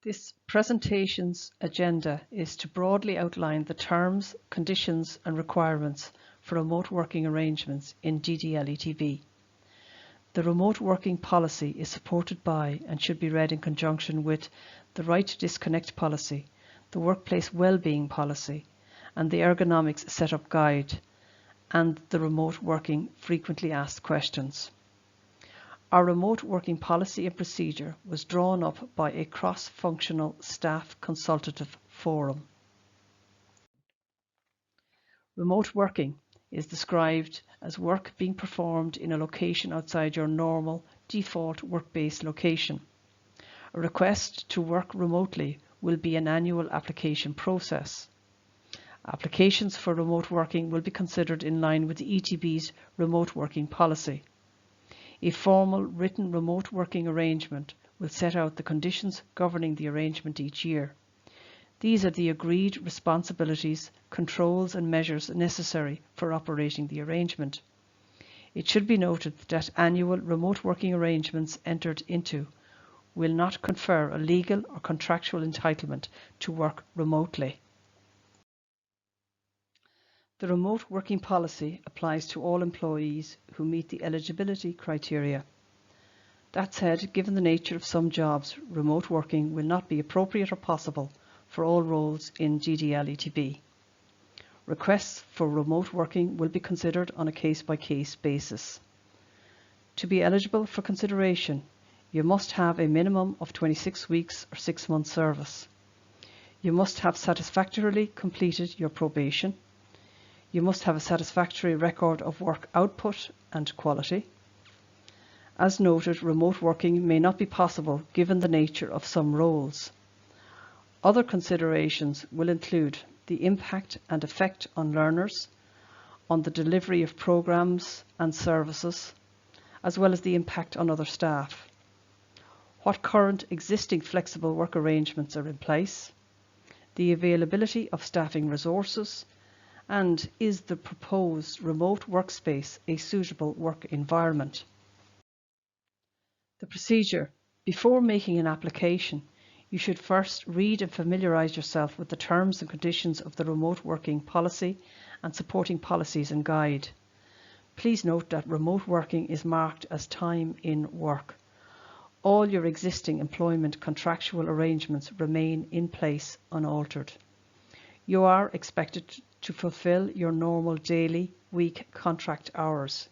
This presentation's agenda is to broadly outline the terms, conditions and requirements for remote working arrangements in DDL ETB. The remote working policy is supported by and should be read in conjunction with the Right to Disconnect policy, the Workplace Wellbeing policy, and the Ergonomics Setup Guide, and the Remote Working Frequently Asked Questions. Our remote working policy and procedure was drawn up by a cross-functional staff consultative forum. Remote working is described as work being performed in a location outside your normal default work-based location. A request to work remotely will be an annual application process. Applications for remote working will be considered in line with the ETB's remote working policy. A formal written remote working arrangement will set out the conditions governing the arrangement each year. These are the agreed responsibilities, controls and measures necessary for operating the arrangement. It should be noted that annual remote working arrangements entered into will not confer a legal or contractual entitlement to work remotely. The remote working policy applies to all employees who meet the eligibility criteria. That said, given the nature of some jobs, remote working will not be appropriate or possible for all roles in DDL ETB. Requests for remote working will be considered on a case-by-case basis. To be eligible for consideration, you must have a minimum of 26 weeks or 6 months service. You must have satisfactorily completed your probation. You must have a satisfactory record of work output and quality. As noted, remote working may not be possible given the nature of some roles. Other considerations will include the impact and effect on learners, on the delivery of programs and services, as well as the impact on other staff. What current existing flexible work arrangements are in place, the availability of staffing resources, and is the proposed remote workspace a suitable work environment? The procedure. Before making an application, you should first read and familiarise yourself with the terms and conditions of the remote working policy and supporting policies and guide. Please note that remote working is marked as time in work. All your existing employment contractual arrangements remain in place unaltered. You are expected to fulfil your normal daily, week contract hours.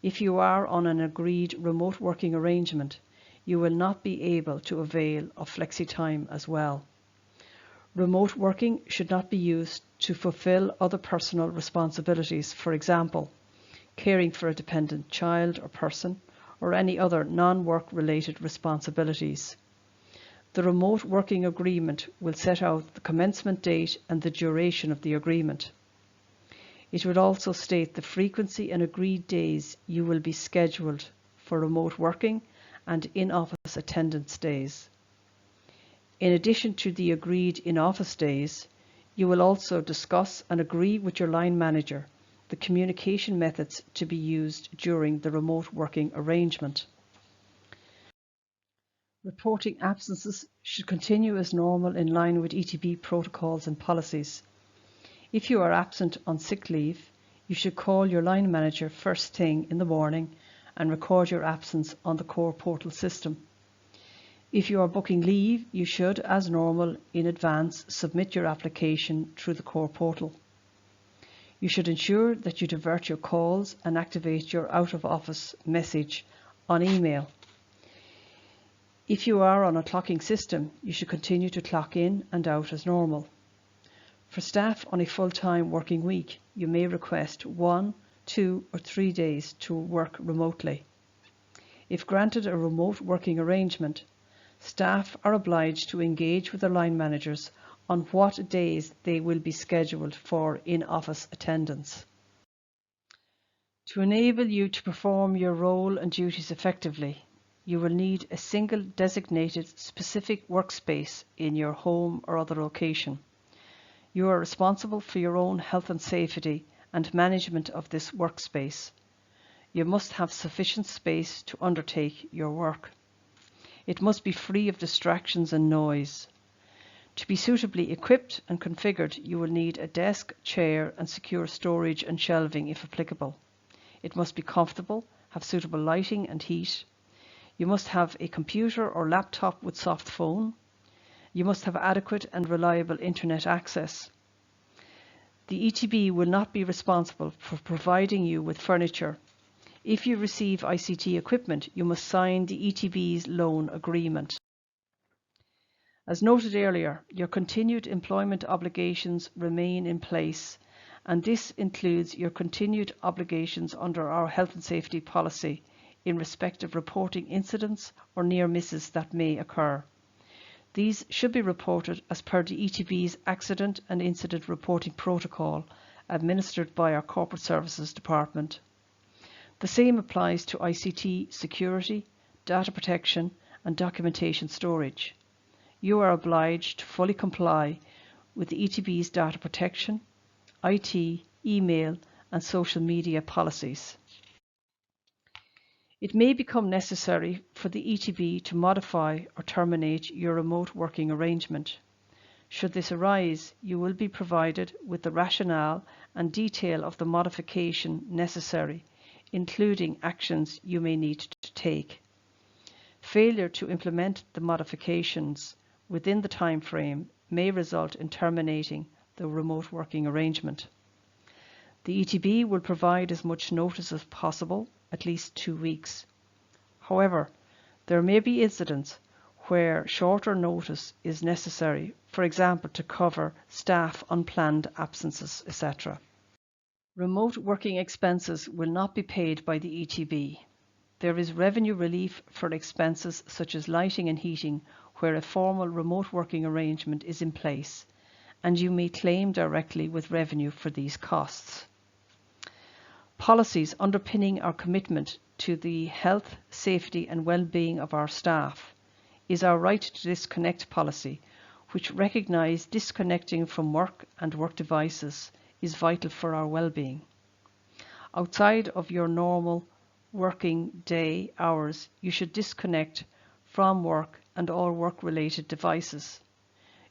If you are on an agreed remote working arrangement, you will not be able to avail of flexi-time as well. Remote working should not be used to fulfill other personal responsibilities, for example, caring for a dependent child or person, or any other non-work related responsibilities. The remote working agreement will set out the commencement date and the duration of the agreement. It would also state the frequency and agreed days you will be scheduled for remote working and in-office attendance days. In addition to the agreed in-office days, you will also discuss and agree with your line manager the communication methods to be used during the remote working arrangement. Reporting absences should continue as normal in line with ETB protocols and policies. If you are absent on sick leave, you should call your line manager first thing in the morning and record your absence on the core portal system. If you are booking leave, you should, as normal, in advance submit your application through the core portal. You should ensure that you divert your calls and activate your out-of-office message on email. If you are on a clocking system, you should continue to clock in and out as normal. For staff on a full-time working week, you may request 1, 2 or 3 days to work remotely. If granted a remote working arrangement, staff are obliged to engage with their line managers on what days they will be scheduled for in-office attendance. To enable you to perform your role and duties effectively, you will need a single designated specific workspace in your home or other location. You are responsible for your own health and safety and management of this workspace. You must have sufficient space to undertake your work. It must be free of distractions and noise. To be suitably equipped and configured, you will need a desk, chair, and secure storage and shelving if applicable. It must be comfortable, have suitable lighting and heat. You must have a computer or laptop with soft phone. You must have adequate and reliable internet access. The ETB will not be responsible for providing you with furniture. If you receive ICT equipment, you must sign the ETB's loan agreement. As noted earlier, your continued employment obligations remain in place, and this includes your continued obligations under our health and safety policy in respect of reporting incidents or near misses that may occur. These should be reported as per the ETB's Accident and Incident Reporting Protocol administered by our Corporate Services Department. The same applies to ICT security, data protection and documentation storage. You are obliged to fully comply with the ETB's data protection, IT, email and social media policies. It may become necessary for the ETB to modify or terminate your remote working arrangement. Should this arise, you will be provided with the rationale and detail of the modification necessary, including actions you may need to take. Failure to implement the modifications within the time frame may result in terminating the remote working arrangement. The ETB will provide as much notice as possible, at least 2 weeks. However, there may be incidents where shorter notice is necessary, for example to cover staff unplanned absences, etc. Remote working expenses will not be paid by the ETB. There is revenue relief for expenses such as lighting and heating where a formal remote working arrangement is in place, and you may claim directly with revenue for these costs. Policies underpinning our commitment to the health, safety and well-being of our staff is our right to disconnect policy, which recognises disconnecting from work and work devices is vital for our well-being. Outside of your normal working day hours, you should disconnect from work and all work-related devices.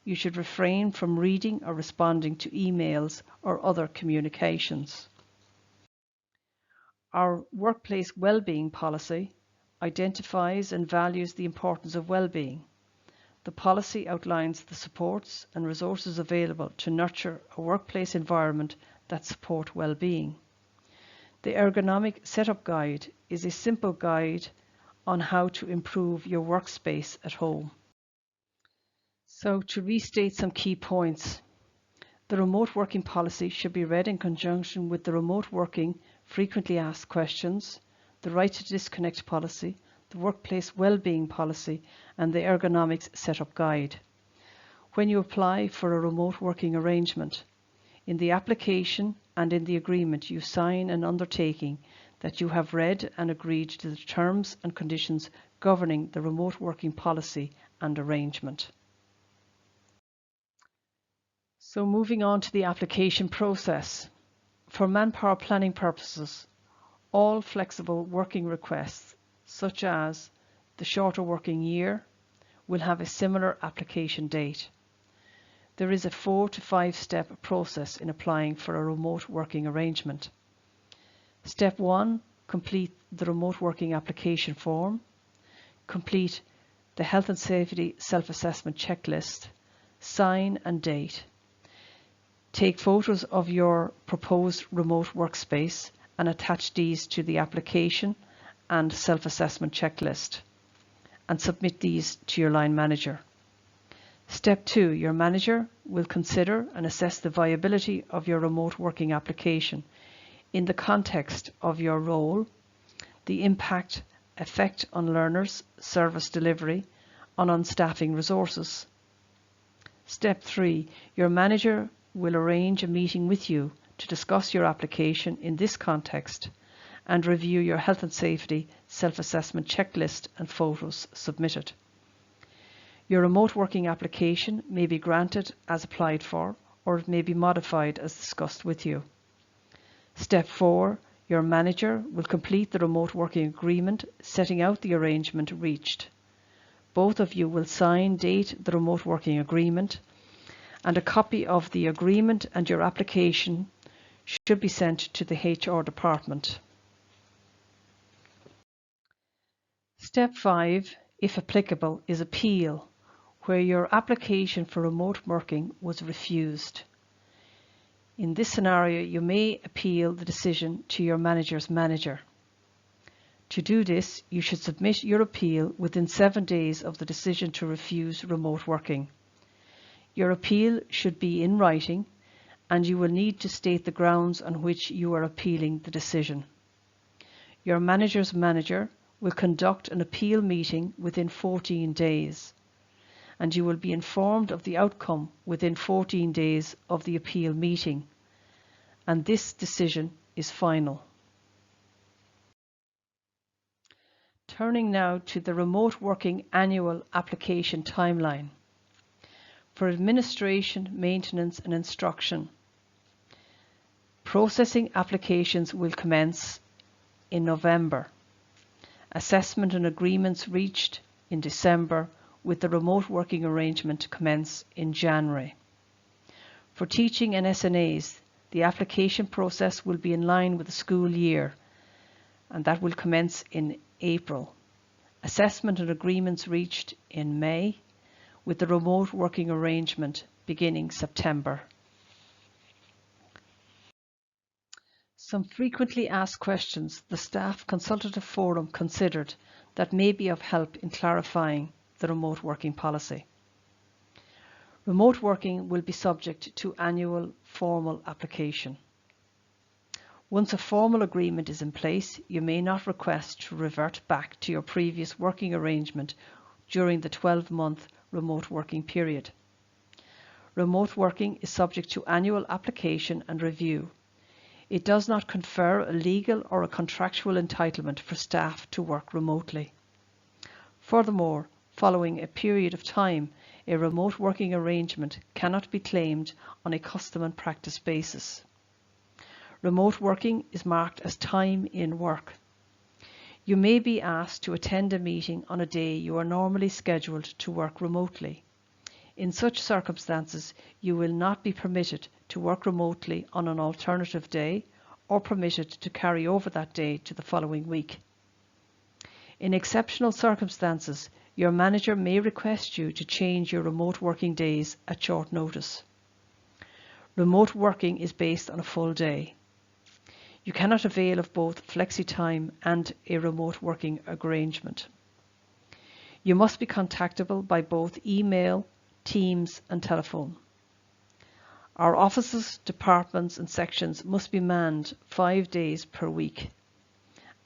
You should refrain from reading or responding to emails or other communications. Our workplace well-being policy identifies and values the importance of well-being. The policy outlines the supports and resources available to nurture a workplace environment that support well-being. The Ergonomic Setup Guide is a simple guide on how to improve your workspace at home. So to restate some key points, the remote working policy should be read in conjunction with the remote working frequently asked questions, the right to disconnect policy, the workplace well-being policy and the Ergonomics Setup Guide. When you apply for a remote working arrangement, in the application and in the agreement you sign an undertaking that you have read and agreed to the terms and conditions governing the remote working policy and arrangement. So moving on to the application process. For manpower planning purposes, all flexible working requests, such as the shorter working year, will have a similar application date. There is a 4 to 5 step process in applying for a remote working arrangement. Step 1, complete the remote working application form, complete the health and safety self-assessment checklist, sign and date. Take photos of your proposed remote workspace and attach these to the application and self-assessment checklist and submit these to your line manager. Step 2, your manager will consider and assess the viability of your remote working application in the context of your role, the effect on learners, service delivery, on staffing resources. Step 3, your manager will arrange a meeting with you to discuss your application in this context and review your health and safety self-assessment checklist and photos submitted. Your remote working application may be granted as applied for, or it may be modified as discussed with you. Step 4, your manager will complete the remote working agreement setting out the arrangement reached. both of you will sign, date the remote working agreement, and a copy of the agreement and your application should be sent to the HR department. Step 5, if applicable, is appeal, where your application for remote working was refused. In this scenario, you may appeal the decision to your manager's manager. To do this, you should submit your appeal within 7 days of the decision to refuse remote working. Your appeal should be in writing, and you will need to state the grounds on which you are appealing the decision. Your manager's manager will conduct an appeal meeting within 14 days, and you will be informed of the outcome within 14 days of the appeal meeting, and this decision is final. Turning now to the remote working annual application timeline. For administration, maintenance and instruction, processing applications will commence in November. Assessment and agreements reached in December, with the remote working arrangement to commence in January. For teaching and SNAs, the application process will be in line with the school year, and that will commence in April. Assessment and agreements reached in May, with the remote working arrangement beginning September. Some frequently asked questions the Staff Consultative Forum considered that may be of help in clarifying the remote working policy. Remote working will be subject to annual formal application. Once a formal agreement is in place, you may not request to revert back to your previous working arrangement during the 12-month remote working period. Remote working is subject to annual application and review. It does not confer a legal or a contractual entitlement for staff to work remotely. Furthermore, following a period of time, a remote working arrangement cannot be claimed on a custom and practice basis. Remote working is marked as time in work. You may be asked to attend a meeting on a day you are normally scheduled to work remotely. In such circumstances, you will not be permitted to work remotely on an alternative day or permitted to carry over that day to the following week. In exceptional circumstances, your manager may request you to change your remote working days at short notice. Remote working is based on a full day. You cannot avail of both flexi-time and a remote working arrangement. You must be contactable by both email, Teams and telephone. Our offices, departments and sections must be manned 5 days per week,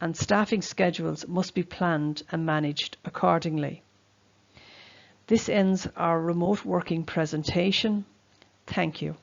and staffing schedules must be planned and managed accordingly. This ends our remote working presentation. Thank you.